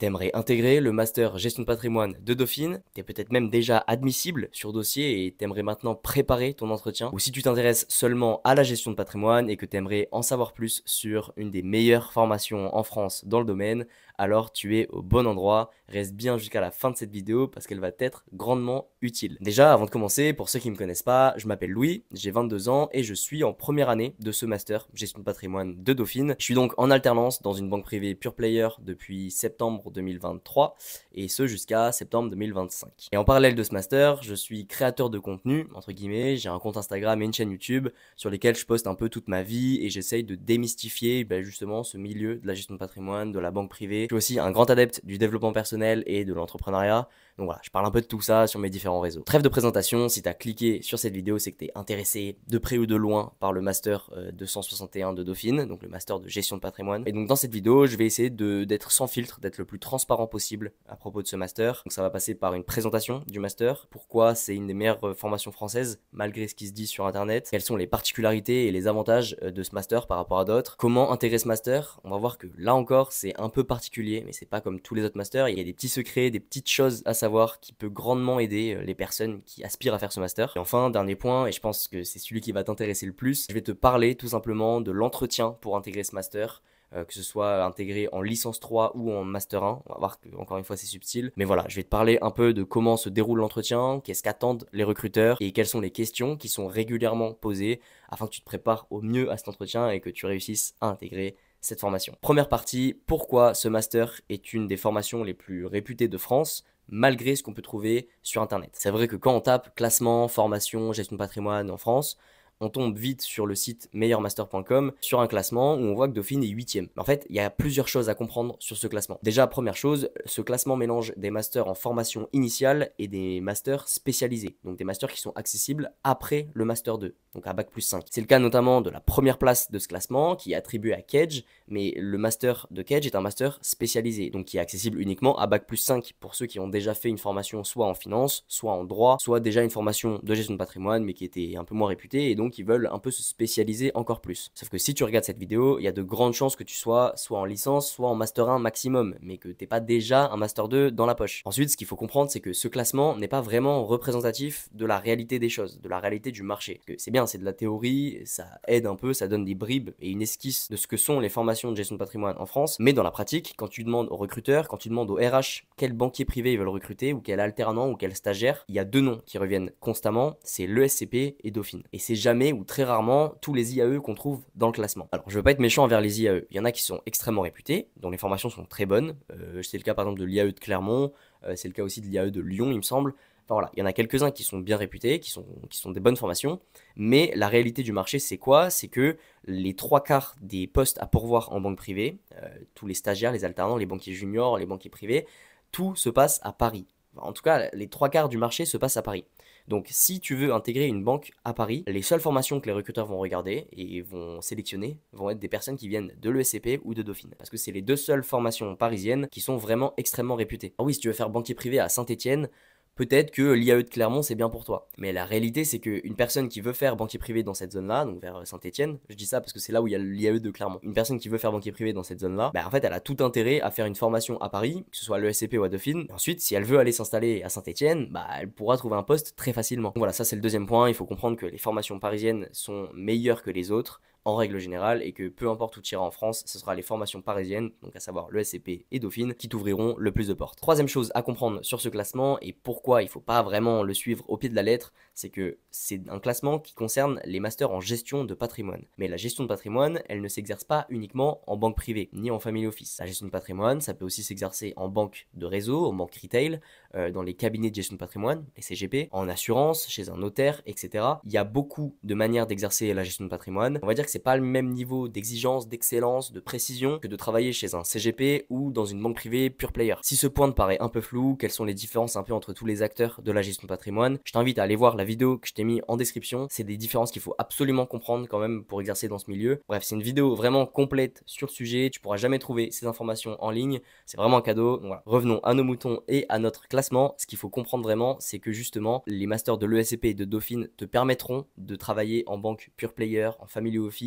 T'aimerais intégrer le master gestion de patrimoine de Dauphine, t'es peut-être même déjà admissible sur dossier et t'aimerais maintenant préparer ton entretien. Ou si tu t'intéresses seulement à la gestion de patrimoine et que t'aimerais en savoir plus sur une des meilleures formations en France dans le domaine, alors tu es au bon endroit. Reste bien jusqu'à la fin de cette vidéo parce qu'elle va t'être grandement utile. Déjà, avant de commencer, pour ceux qui ne me connaissent pas, je m'appelle Louis, j'ai 22 ans et je suis en première année de ce master gestion de patrimoine de Dauphine. Je suis donc en alternance dans une banque privée pure player depuis septembre 2023 et ce jusqu'à septembre 2025. Et en parallèle de ce master, je suis créateur de contenu, entre guillemets, j'ai un compte Instagram et une chaîne YouTube sur lesquels je poste un peu toute ma vie et j'essaye de démystifier justement ce milieu de la gestion de patrimoine, de la banque privée. Je suis aussi un grand adepte du développement personnel et de l'entrepreneuriat. Donc voilà, je parle un peu de tout ça sur mes différents réseaux. Trêve de présentation, si tu as cliqué sur cette vidéo, c'est que tu es intéressé de près ou de loin par le master 261 de Dauphine, donc le master de gestion de patrimoine. Et donc dans cette vidéo, je vais essayer d'être sans filtre, d'être le plus transparent possible à propos de ce master. Donc ça va passer par une présentation du master, pourquoi c'est une des meilleures formations françaises, malgré ce qui se dit sur internet, quelles sont les particularités et les avantages de ce master par rapport à d'autres, comment intégrer ce master. On va voir que là encore, c'est un peu particulier, mais c'est pas comme tous les autres masters, il y a des petits secrets, des petites choses à savoir qui peut grandement aider les personnes qui aspirent à faire ce master. Et enfin, dernier point, et je pense que c'est celui qui va t'intéresser le plus, je vais te parler tout simplement de l'entretien pour intégrer ce master. Que ce soit intégré en licence 3 ou en master 1, on va voir que encore une fois c'est subtil, mais voilà, je vais te parler un peu de comment se déroule l'entretien, qu'est-ce qu'attendent les recruteurs et quelles sont les questions qui sont régulièrement posées afin que tu te prépares au mieux à cet entretien et que tu réussisses à intégrer cette formation. Première partie, pourquoi ce master est une des formations les plus réputées de France malgré ce qu'on peut trouver sur internet. C'est vrai que quand on tape classement, formation, gestion de patrimoine en France, on tombe vite sur le site meilleurmaster.com sur un classement où on voit que Dauphine est 8e. En fait, il y a plusieurs choses à comprendre sur ce classement. Déjà, première chose, ce classement mélange des masters en formation initiale et des masters spécialisés. Donc des masters qui sont accessibles après le master 2, donc à bac+5. C'est le cas notamment de la première place de ce classement qui est attribuée à Kedge, mais le master de Kedge est un master spécialisé, donc qui est accessible uniquement à bac+5 pour ceux qui ont déjà fait une formation soit en finance, soit en droit, soit déjà une formation de gestion de patrimoine mais qui était un peu moins réputée et donc qui veulent un peu se spécialiser encore plus. Sauf que si tu regardes cette vidéo, il y a de grandes chances que tu sois soit en licence, soit en master 1 maximum, mais que t'aies pas déjà un master 2 dans la poche. Ensuite, ce qu'il faut comprendre, c'est que ce classement n'est pas vraiment représentatif de la réalité des choses, de la réalité du marché. C'est bien, c'est de la théorie, ça aide un peu, ça donne des bribes et une esquisse de ce que sont les formations de gestion de patrimoine en France, mais dans la pratique, quand tu demandes aux recruteurs, quand tu demandes au RH quel banquier privé ils veulent recruter, ou quel alternant, ou quel stagiaire, il y a deux noms qui reviennent constamment, c'est l'ESCP et Dauphine. Et c'est jamais ou très rarement tous les IAE qu'on trouve dans le classement. Alors je veux pas être méchant envers les IAE, il y en a qui sont extrêmement réputés, dont les formations sont très bonnes, c'est le cas par exemple de l'IAE de Clermont, c'est le cas aussi de l'IAE de Lyon il me semble. Enfin voilà, il y en a quelques-uns qui sont bien réputés, qui sont des bonnes formations, mais la réalité du marché c'est quoi? C'est que les trois quarts des postes à pourvoir en banque privée, tous les stagiaires, les alternants, les banquiers juniors, les banquiers privés, tout se passe à Paris. En tout cas, les trois quarts du marché se passent à Paris. Donc si tu veux intégrer une banque à Paris, les seules formations que les recruteurs vont regarder et vont sélectionner vont être des personnes qui viennent de l'ESCP ou de Dauphine. Parce que c'est les deux seules formations parisiennes qui sont vraiment extrêmement réputées. Alors oui, si tu veux faire banquier privé à Saint-Étienne, peut-être que l'IAE de Clermont c'est bien pour toi. Mais la réalité c'est qu'une personne qui veut faire banquier privé dans cette zone-là, donc vers Saint-Étienne, je dis ça parce que c'est là où il y a l'IAE de Clermont. Une personne qui veut faire banquier privé dans cette zone-là, en fait elle a tout intérêt à faire une formation à Paris, que ce soit à l'ESCP ou à Dauphine. Et ensuite, si elle veut aller s'installer à Saint-Étienne, elle pourra trouver un poste très facilement. Donc voilà, ça c'est le deuxième point, il faut comprendre que les formations parisiennes sont meilleures que les autres en règle générale et que peu importe où tu iras en France, ce sera les formations parisiennes, donc à savoir le SCP et Dauphine, qui t'ouvriront le plus de portes. Troisième chose à comprendre sur ce classement et pourquoi il ne faut pas vraiment le suivre au pied de la lettre, c'est que c'est un classement qui concerne les masters en gestion de patrimoine. Mais la gestion de patrimoine, elle ne s'exerce pas uniquement en banque privée, ni en family office. La gestion de patrimoine, ça peut aussi s'exercer en banque de réseau, en banque retail, dans les cabinets de gestion de patrimoine, les CGP, en assurance, chez un notaire, etc. Il y a beaucoup de manières d'exercer la gestion de patrimoine. On va dire que c'est pas le même niveau d'exigence, d'excellence, de précision que de travailler chez un CGP ou dans une banque privée pure player. Si ce point te paraît un peu flou, quelles sont les différences un peu entre tous les acteurs de la gestion de patrimoine, je t'invite à aller voir la vidéo que je t'ai mis en description. C'est des différences qu'il faut absolument comprendre quand même pour exercer dans ce milieu. Bref, c'est une vidéo vraiment complète sur le sujet. Tu pourras jamais trouver ces informations en ligne. C'est vraiment un cadeau. Donc voilà. Revenons à nos moutons et à notre classement. Ce qu'il faut comprendre vraiment, c'est que justement, les masters de l'ESCP et de Dauphine te permettront de travailler en banque pure player, en family office.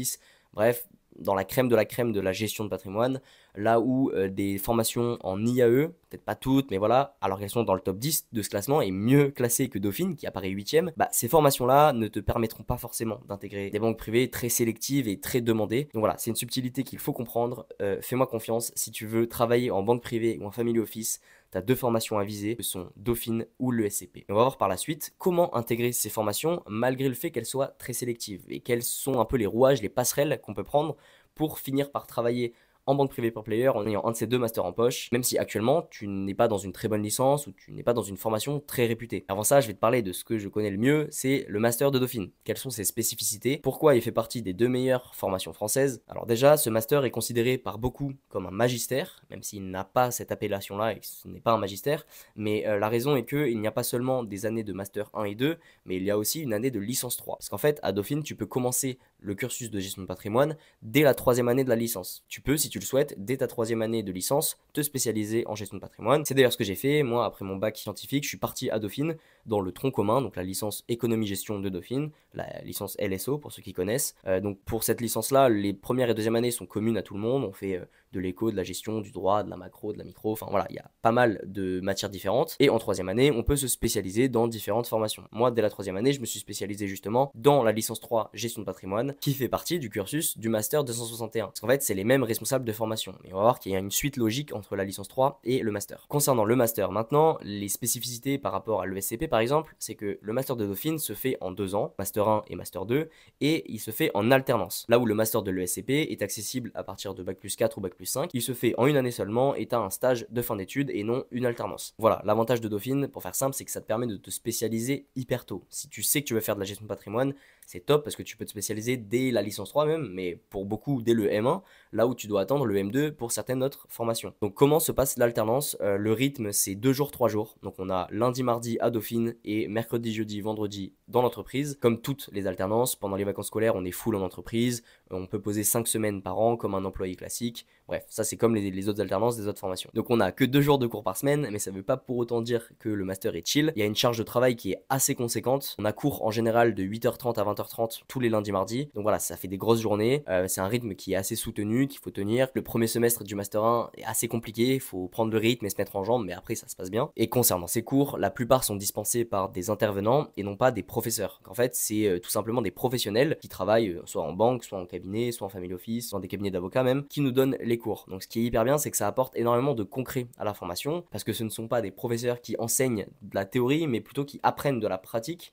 Bref, dans la crème de la gestion de patrimoine, là où des formations en IAE, peut-être pas toutes, mais voilà, alors qu'elles sont dans le top 10 de ce classement et mieux classées que Dauphine, qui apparaît 8ème, bah, ces formations-là ne te permettront pas forcément d'intégrer des banques privées très sélectives et très demandées. Donc voilà, c'est une subtilité qu'il faut comprendre. Fais-moi confiance, si tu veux travailler en banque privée ou en family office, tu as deux formations à viser, ce sont Dauphine ou le SCP. On va voir par la suite comment intégrer ces formations malgré le fait qu'elles soient très sélectives et quels sont un peu les rouages, les passerelles qu'on peut prendre pour finir par travailler en banque privée pour player en ayant un de ces deux masters en poche, même si actuellement tu n'es pas dans une très bonne licence ou tu n'es pas dans une formation très réputée. Avant ça, je vais te parler de ce que je connais le mieux, c'est le master de Dauphine. Quelles sont ses spécificités? Pourquoi il fait partie des deux meilleures formations françaises? Alors déjà, ce master est considéré par beaucoup comme un magistère, même s'il n'a pas cette appellation-là et que ce n'est pas un magistère, mais la raison est qu'il n'y a pas seulement des années de master 1 et 2, mais il y a aussi une année de licence 3. Parce qu'en fait, à Dauphine, tu peux commencer le cursus de gestion de patrimoine dès la troisième année de la licence. Tu peux, si tu le souhaites, dès ta troisième année de licence, te spécialiser en gestion de patrimoine. C'est d'ailleurs ce que j'ai fait. Moi, après mon bac scientifique, je suis parti à Dauphine dans le tronc commun, donc la licence économie-gestion de Dauphine, la licence LSO pour ceux qui connaissent. Donc pour cette licence-là, les premières et deuxième années sont communes à tout le monde. On fait de l'éco, de la gestion, du droit, de la macro, de la micro, enfin voilà, il y a pas mal de matières différentes. Et en troisième année, on peut se spécialiser dans différentes formations. Moi, dès la troisième année, je me suis spécialisé justement dans la licence 3 gestion de patrimoine, qui fait partie du cursus du master 261. Parce qu'en fait, c'est les mêmes responsables de formation. Et on va voir qu'il y a une suite logique entre la licence 3 et le master. Concernant le master maintenant, les spécificités par rapport à l'ESCP par exemple, c'est que le master de Dauphine se fait en 2 ans, master 1 et master 2, et il se fait en alternance. Là où le master de l'ESCP est accessible à partir de bac plus 4 ou bac plus 5, il se fait en une année seulement et t'as un stage de fin d'études et non une alternance. Voilà, l'avantage de Dauphine, pour faire simple, c'est que ça te permet de te spécialiser hyper tôt. Si tu sais que tu veux faire de la gestion de patrimoine, c'est top parce que tu peux te spécialiser dès la licence 3 même, mais pour beaucoup dès le M1, là où tu dois attendre le M2 pour certaines autres formations. Donc comment se passe l'alternance? Le rythme c'est 2 jours, 3 jours. Donc on a lundi, mardi à Dauphine et mercredi, jeudi, vendredi dans l'entreprise. Comme toutes les alternances, pendant les vacances scolaires, on est full en entreprise. On peut poser 5 semaines par an comme un employé classique. Bref, ça c'est comme les autres alternances des autres formations. Donc on a que 2 jours de cours par semaine, mais ça veut pas pour autant dire que le master est chill. Il y a une charge de travail qui est assez conséquente. On a cours en général de 8h30 à 20h30 tous les lundis mardis. Donc voilà, ça fait des grosses journées. C'est un rythme qui est assez soutenu, qu'il faut tenir. Le premier semestre du master 1 est assez compliqué, il faut prendre le rythme et se mettre en jambes, mais après ça se passe bien. Et concernant ces cours, la plupart sont dispensés par des intervenants et non pas des professeurs. En fait, c'est tout simplement des professionnels qui travaillent soit en banque, soit en cabinet, soit en family office, soit dans des cabinets d'avocats même, qui nous donnent les cours. Donc ce qui est hyper bien, c'est que ça apporte énormément de concret à la formation, parce que ce ne sont pas des professeurs qui enseignent de la théorie, mais plutôt qui apprennent de la pratique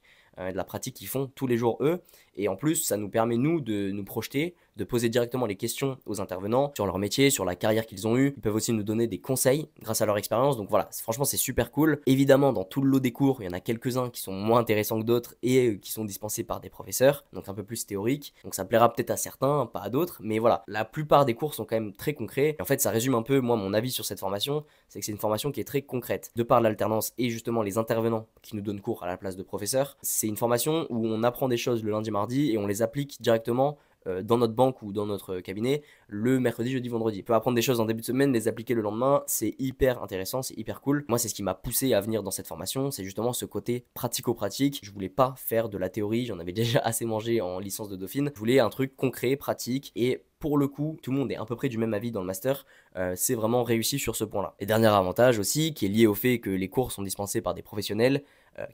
qu'ils font tous les jours eux, et en plus ça nous permet nous de nous projeter, de poser directement les questions aux intervenants sur leur métier, sur la carrière qu'ils ont eue. Ils peuvent aussi nous donner des conseils grâce à leur expérience, donc voilà, franchement c'est super cool. Évidemment dans tout le lot des cours, il y en a quelques-uns qui sont moins intéressants que d'autres et qui sont dispensés par des professeurs, donc un peu plus théoriques, donc ça plaira peut-être à certains, pas à d'autres, mais voilà, la plupart des cours sont quand même très concrets, et en fait ça résume un peu moi mon avis sur cette formation, c'est que c'est une formation qui est très concrète, de par l'alternance et justement les intervenants qui nous donnent cours à la place de professeurs. C'est une formation où on apprend des choses le lundi, mardi et on les applique directement dans notre banque ou dans notre cabinet le mercredi, jeudi, vendredi. On peut apprendre des choses en début de semaine, les appliquer le lendemain, c'est hyper intéressant, c'est hyper cool. Moi, c'est ce qui m'a poussé à venir dans cette formation, c'est justement ce côté pratico-pratique. Je voulais pas faire de la théorie, j'en avais déjà assez mangé en licence de Dauphine. Je voulais un truc concret, pratique et pour le coup, tout le monde est à peu près du même avis dans le master, c'est vraiment réussi sur ce point-là. Et dernier avantage aussi, qui est lié au fait que les cours sont dispensés par des professionnels,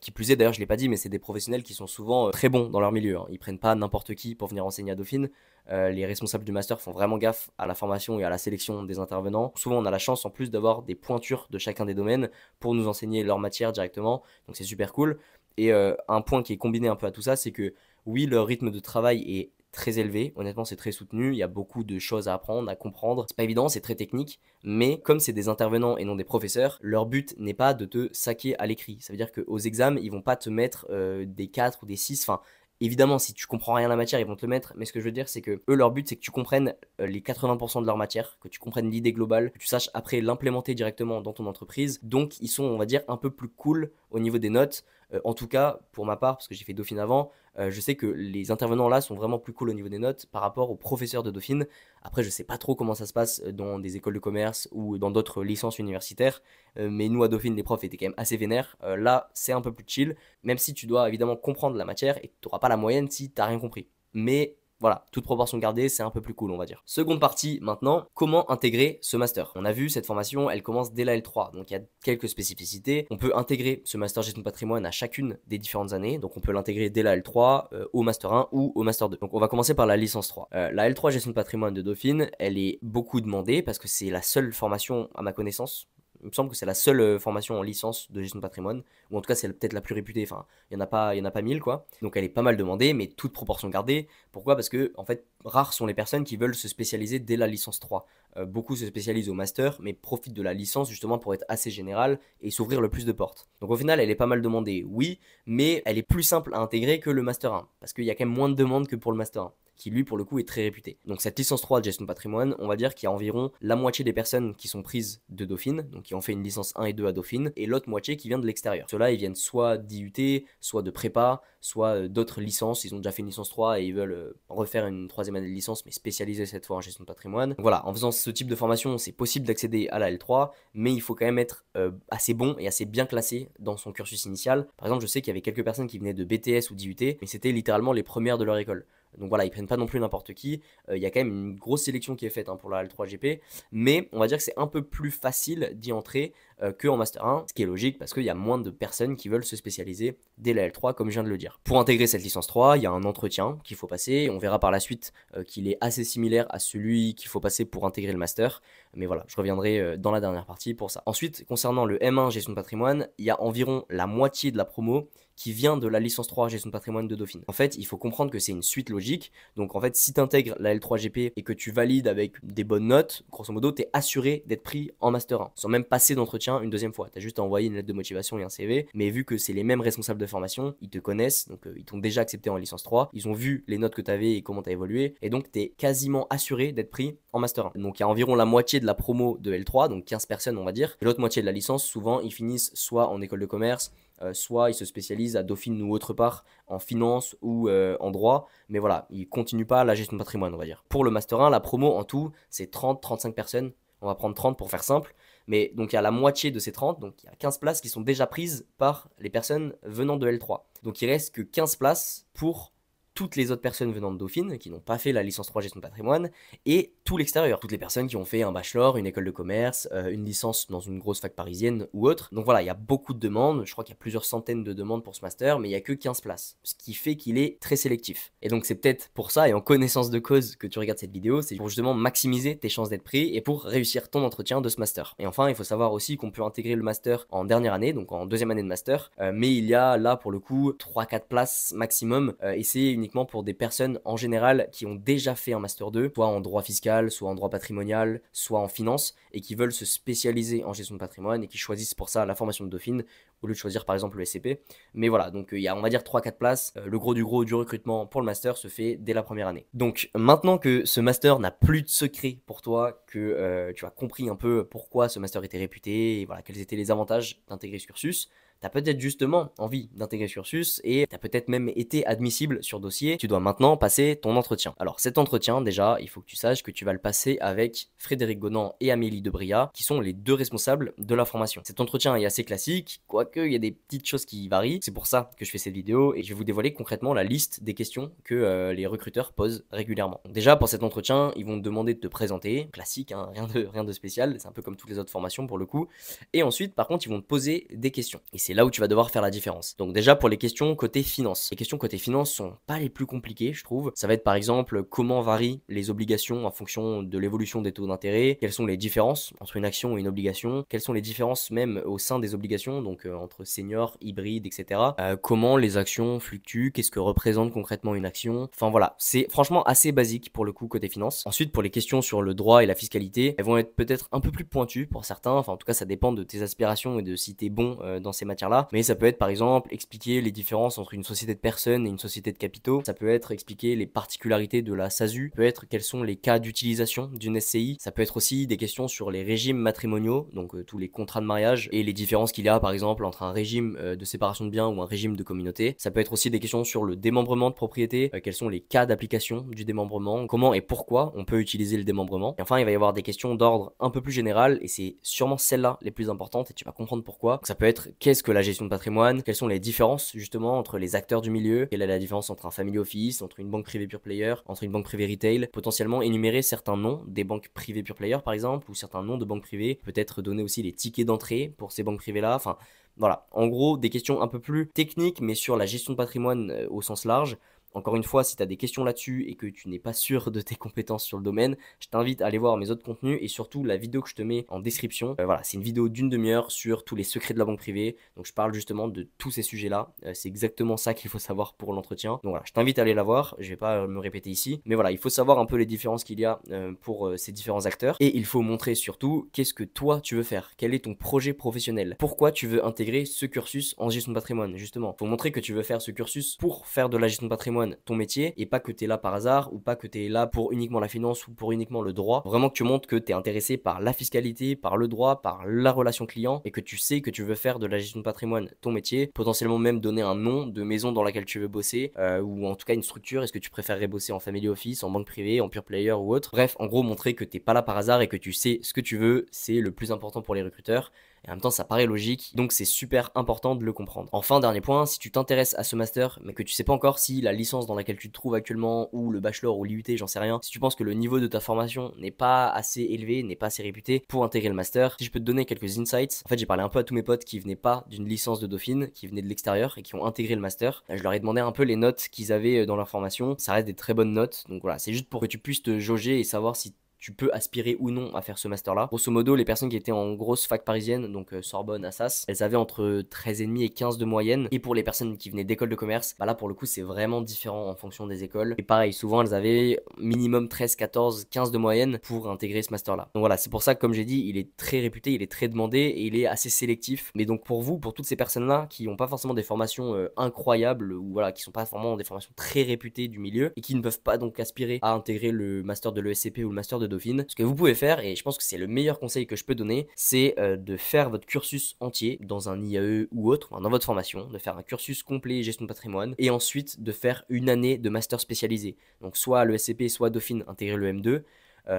qui plus est d'ailleurs je l'ai pas dit, mais c'est des professionnels qui sont souvent très bons dans leur milieu, hein. Ils prennent pas n'importe qui pour venir enseigner à Dauphine. Les responsables du master font vraiment gaffe à la formation et à la sélection des intervenants. Souvent on a la chance en plus d'avoir des pointures de chacun des domaines pour nous enseigner leur matière directement, donc c'est super cool. Et un point qui est combiné un peu à tout ça, c'est que oui, leur rythme de travail est très élevé, honnêtement c'est très soutenu, il y a beaucoup de choses à apprendre, à comprendre, c'est pas évident, c'est très technique, mais comme c'est des intervenants et non des professeurs, leur but n'est pas de te saquer à l'écrit, ça veut dire qu'aux examens, ils vont pas te mettre des 4 ou des 6, enfin évidemment si tu comprends rien à la matière ils vont te le mettre, mais ce que je veux dire c'est que eux leur but c'est que tu comprennes les 80% de leur matière, que tu comprennes l'idée globale, que tu saches après l'implémenter directement dans ton entreprise, donc ils sont on va dire un peu plus cool au niveau des notes. En tout cas, pour ma part, parce que j'ai fait Dauphine avant, je sais que les intervenants là sont vraiment plus cool au niveau des notes par rapport aux professeurs de Dauphine. Après, je sais pas trop comment ça se passe dans des écoles de commerce ou dans d'autres licences universitaires, mais nous à Dauphine, les profs étaient quand même assez vénères. Là, c'est un peu plus chill, même si tu dois évidemment comprendre la matière et tu n'auras pas la moyenne si tu n'as rien compris. Mais voilà, toute proportion gardée, c'est un peu plus cool, on va dire. Seconde partie maintenant, comment intégrer ce master? On a vu, cette formation, elle commence dès la L3, donc il y a quelques spécificités. On peut intégrer ce master gestion de patrimoine à chacune des différentes années, donc on peut l'intégrer dès la L3, au master 1 ou au master 2. Donc on va commencer par la licence 3. La L3 gestion de patrimoine de Dauphine, elle est beaucoup demandée parce que c'est la seule formation à ma connaissance. Il me semble que c'est la seule formation en licence de gestion de patrimoine, ou en tout cas c'est peut-être la plus réputée, enfin il n'y en a pas 1000 quoi. Donc elle est pas mal demandée, mais toute proportion gardée. Pourquoi? Parce que en fait, rares sont les personnes qui veulent se spécialiser dès la licence 3. Beaucoup se spécialisent au master, mais profitent de la licence justement pour être assez général et s'ouvrir le plus de portes. Donc au final, elle est pas mal demandée, oui, mais elle est plus simple à intégrer que le master 1, parce qu'il y a quand même moins de demandes que pour le master 1, qui lui pour le coup est très réputé. Donc cette licence 3 de gestion de patrimoine, on va dire qu'il y a environ la moitié des personnes qui sont prises de Dauphine, donc qui ont fait une licence 1 et 2 à Dauphine, et l'autre moitié qui vient de l'extérieur. Ceux-là, ils viennent soit d'IUT, soit de prépa, soit d'autres licences, ils ont déjà fait une licence 3 et ils veulent refaire une troisième année de licence, mais spécialisée cette fois en gestion de patrimoine. Donc voilà, en faisant ce type de formation, c'est possible d'accéder à la L3, mais il faut quand même être assez bon et assez bien classé dans son cursus initial. Par exemple, je sais qu'il y avait quelques personnes qui venaient de BTS ou d'IUT, mais c'était littéralement les premières de leur école. Donc voilà, ils prennent pas non plus n'importe qui. Il y a quand même une grosse sélection qui est faite pour la L3GP, mais on va dire que c'est un peu plus facile d'y entrer qu'en Master 1, ce qui est logique parce qu'il y a moins de personnes qui veulent se spécialiser dès la L3, comme je viens de le dire. Pour intégrer cette licence 3, il y a un entretien qu'il faut passer. On verra par la suite qu'il est assez similaire à celui qu'il faut passer pour intégrer le Master. Mais voilà, je reviendrai dans la dernière partie pour ça. Ensuite, concernant le M1 gestion de patrimoine, il y a environ la moitié de la promo qui vient de la licence 3 gestion de patrimoine de Dauphine. En fait, il faut comprendre que c'est une suite logique. Donc en fait, si tu intègres la L3GP et que tu valides avec des bonnes notes, grosso modo, tu es assuré d'être pris en Master 1, sans même passer d'entretien une deuxième fois. Tu as juste à envoyer une lettre de motivation et un CV, mais vu que c'est les mêmes responsables de formation, ils te connaissent, donc ils t'ont déjà accepté en licence 3, ils ont vu les notes que tu avais et comment tu as évolué, et donc tu es quasiment assuré d'être pris en Master 1. Donc il y a environ la moitié de la promo de L3, donc 15 personnes on va dire, et l'autre moitié de la licence, souvent ils finissent soit en école de commerce, soit ils se spécialisent à Dauphine ou autre part en finance ou en droit, mais voilà, ils continuent pas la gestion de patrimoine, on va dire. Pour le Master 1, la promo en tout, c'est 30-35 personnes, on va prendre 30 pour faire simple, mais donc il y a la moitié de ces 30, donc il y a 15 places qui sont déjà prises par les personnes venant de L3. Donc il reste que 15 places pour toutes les autres personnes venant de Dauphine, qui n'ont pas fait la licence 3 gestion de patrimoine, et tout l'extérieur. Toutes les personnes qui ont fait un bachelor, une école de commerce, une licence dans une grosse fac parisienne ou autre. Donc voilà, il y a beaucoup de demandes. Je crois qu'il y a plusieurs centaines de demandes pour ce master, mais il n'y a que 15 places. Ce qui fait qu'il est très sélectif. Et donc c'est peut-être pour ça, et en connaissance de cause, que tu regardes cette vidéo, c'est pour justement maximiser tes chances d'être pris et pour réussir ton entretien de ce master. Et enfin, il faut savoir aussi qu'on peut intégrer le master en dernière année, donc en deuxième année de master, mais il y a là pour le coup 3-4 places maximum, et c'est uniquement pour des personnes en général qui ont déjà fait un master 2, soit en droit fiscal, soit en droit patrimonial, soit en finance, et qui veulent se spécialiser en gestion de patrimoine et qui choisissent pour ça la formation de Dauphine au lieu de choisir par exemple le SCP. Mais voilà, donc il y a on va dire 3-4 places. Le gros du recrutement pour le master se fait dès la première année. Donc maintenant que ce master n'a plus de secret pour toi, que tu as compris un peu pourquoi ce master était réputé, et voilà, quels étaient les avantages d'intégrer ce cursus, t'as peut-être justement envie d'intégrer ce cursus et t'as peut-être même été admissible sur dossier. Tu dois maintenant passer ton entretien. Alors cet entretien, déjà, il faut que tu saches que tu vas le passer avec Frédéric Gonan et Amélie Debria, qui sont les deux responsables de la formation. Cet entretien est assez classique, quoique il y a des petites choses qui varient. C'est pour ça que je fais cette vidéo et je vais vous dévoiler concrètement la liste des questions que les recruteurs posent régulièrement. Donc déjà, pour cet entretien, ils vont te demander de te présenter, classique, hein, rien de spécial, c'est un peu comme toutes les autres formations pour le coup. Et ensuite, par contre, ils vont te poser des questions. Et c'est là où tu vas devoir faire la différence. Donc déjà pour les questions côté finance. Les questions côté finance sont pas les plus compliquées, je trouve. Ça va être par exemple comment varient les obligations en fonction de l'évolution des taux d'intérêt, quelles sont les différences entre une action et une obligation, quelles sont les différences même au sein des obligations, donc entre senior, hybride, etc. Comment les actions fluctuent, qu'est-ce que représente concrètement une action. Enfin voilà, c'est franchement assez basique pour le coup côté finance. Ensuite pour les questions sur le droit et la fiscalité, elles vont être peut-être un peu plus pointues pour certains, enfin en tout cas ça dépend de tes aspirations et de si t'es bon dans ces matières-là. Mais ça peut être par exemple expliquer les différences entre une société de personnes et une société de capitaux. Ça peut être expliquer les particularités de la SASU. Ça peut être quels sont les cas d'utilisation d'une SCI. Ça peut être aussi des questions sur les régimes matrimoniaux, donc tous les contrats de mariage et les différences qu'il y a par exemple entre un régime de séparation de biens ou un régime de communauté. Ça peut être aussi des questions sur le démembrement de propriété, quels sont les cas d'application du démembrement, comment et pourquoi on peut utiliser le démembrement. Et enfin, il va y avoir des questions d'ordre un peu plus général et c'est sûrement celles-là les plus importantes et tu vas comprendre pourquoi. Donc, ça peut être qu'est-ce que que la gestion de patrimoine, quelles sont les différences justement entre les acteurs du milieu, quelle est la différence entre un family office, entre une banque privée pure player, entre une banque privée retail, potentiellement énumérer certains noms des banques privées pure player par exemple, ou certains noms de banques privées, peut-être donner aussi les tickets d'entrée pour ces banques privées là, enfin voilà, en gros des questions un peu plus techniques mais sur la gestion de patrimoine au sens large. Encore une fois, si tu as des questions là-dessus et que tu n'es pas sûr de tes compétences sur le domaine, je t'invite à aller voir mes autres contenus et surtout la vidéo que je te mets en description. Voilà, c'est une vidéo d'une demi-heure sur tous les secrets de la banque privée. Donc je parle justement de tous ces sujets-là. C'est exactement ça qu'il faut savoir pour l'entretien. Donc voilà, je t'invite à aller la voir. Je vais pas me répéter ici. Mais voilà, il faut savoir un peu les différences qu'il y a pour ces différents acteurs. Et il faut montrer surtout qu'est-ce que toi tu veux faire. Quel est ton projet professionnel. Pourquoi tu veux intégrer ce cursus en gestion de patrimoine, justement. Il faut montrer que tu veux faire ce cursus pour faire de la gestion de patrimoine ton métier et pas que tu es là par hasard ou pas que tu es là pour uniquement la finance ou pour uniquement le droit. Vraiment que tu montres que tu es intéressé par la fiscalité, par le droit, par la relation client et que tu sais que tu veux faire de la gestion de patrimoine ton métier, potentiellement même donner un nom de maison dans laquelle tu veux bosser ou en tout cas une structure. Est-ce que tu préférerais bosser en family office, en banque privée, en pure player ou autre. Bref, en gros montrer que t'es pas là par hasard et que tu sais ce que tu veux, c'est le plus important pour les recruteurs. Et en même temps, ça paraît logique, donc c'est super important de le comprendre. Enfin, dernier point, si tu t'intéresses à ce master, mais que tu sais pas encore si la licence dans laquelle tu te trouves actuellement, ou le bachelor ou l'IUT, j'en sais rien, si tu penses que le niveau de ta formation n'est pas assez élevé, n'est pas assez réputé pour intégrer le master, si je peux te donner quelques insights, en fait j'ai parlé un peu à tous mes potes qui venaient pas d'une licence de Dauphine, qui venaient de l'extérieur et qui ont intégré le master. Je leur ai demandé un peu les notes qu'ils avaient dans leur formation, ça reste des très bonnes notes, donc voilà, c'est juste pour que tu puisses te jauger et savoir si tu peux aspirer ou non à faire ce master-là. Grosso modo, les personnes qui étaient en grosse fac parisienne, donc Sorbonne, Assas, elles avaient entre 13,5 et 15 de moyenne. Et pour les personnes qui venaient d'écoles de commerce, bah là pour le coup c'est vraiment différent en fonction des écoles. Et pareil, souvent elles avaient minimum 13, 14, 15 de moyenne pour intégrer ce master-là. Donc voilà, c'est pour ça que comme j'ai dit, il est très réputé, il est très demandé et il est assez sélectif. Mais donc pour vous, pour toutes ces personnes-là qui n'ont pas forcément des formations incroyables ou voilà, qui sont pas vraiment des formations très réputées du milieu et qui ne peuvent pas donc aspirer à intégrer le master de l'ESCP ou le master de Dauphine, ce que vous pouvez faire, et je pense que c'est le meilleur conseil que je peux donner, c'est de faire votre cursus entier dans un IAE ou autre, dans votre formation, de faire un cursus complet gestion de patrimoine, et ensuite de faire une année de master spécialisé. Donc soit à l'ESCP, soit à Dauphine, intégrer le M2,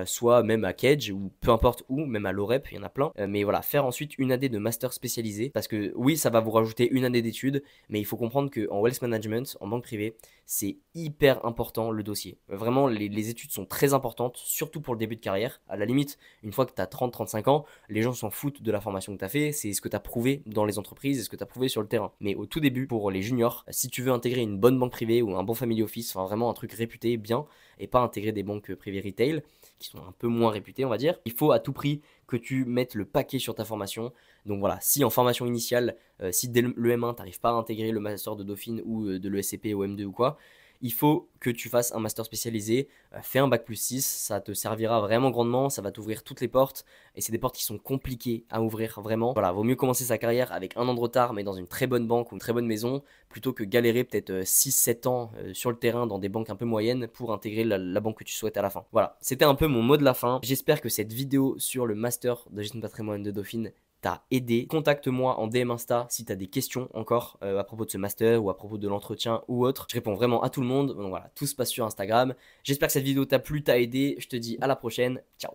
soit même à Kedge ou peu importe où, même à l'OREP, il y en a plein. Mais voilà, faire ensuite une année de master spécialisé parce que oui, ça va vous rajouter une année d'études, mais il faut comprendre qu'en wealth management, en banque privée, c'est hyper important le dossier. Vraiment, les études sont très importantes, surtout pour le début de carrière. À la limite, une fois que tu as 30-35 ans, les gens s'en foutent de la formation que tu as fait, c'est ce que tu as prouvé dans les entreprises et ce que tu as prouvé sur le terrain. Mais au tout début, pour les juniors, si tu veux intégrer une bonne banque privée ou un bon family office, enfin vraiment un truc réputé, bien, et pas intégrer des banques privées retail, qui sont un peu moins réputées, on va dire. Il faut à tout prix que tu mettes le paquet sur ta formation. Donc voilà, si en formation initiale, si dès le M1, tu n'arrives pas à intégrer le master de Dauphine ou de l'ESCP au M2 ou quoi, il faut que tu fasses un master spécialisé, fais un bac+6, ça te servira vraiment grandement, ça va t'ouvrir toutes les portes, et c'est des portes qui sont compliquées à ouvrir vraiment. Voilà, vaut mieux commencer sa carrière avec un an de retard, mais dans une très bonne banque ou une très bonne maison, plutôt que galérer peut-être 6-7 ans sur le terrain dans des banques un peu moyennes pour intégrer la banque que tu souhaites à la fin. Voilà, c'était un peu mon mot de la fin. J'espère que cette vidéo sur le master de gestion de patrimoine de Dauphine t'a aidé. Contacte-moi en DM Insta si tu as des questions encore à propos de ce master ou à propos de l'entretien ou autre. Je réponds vraiment à tout le monde. Donc voilà, tout se passe sur Instagram. J'espère que cette vidéo t'a plu, t'a aidé. Je te dis à la prochaine. Ciao.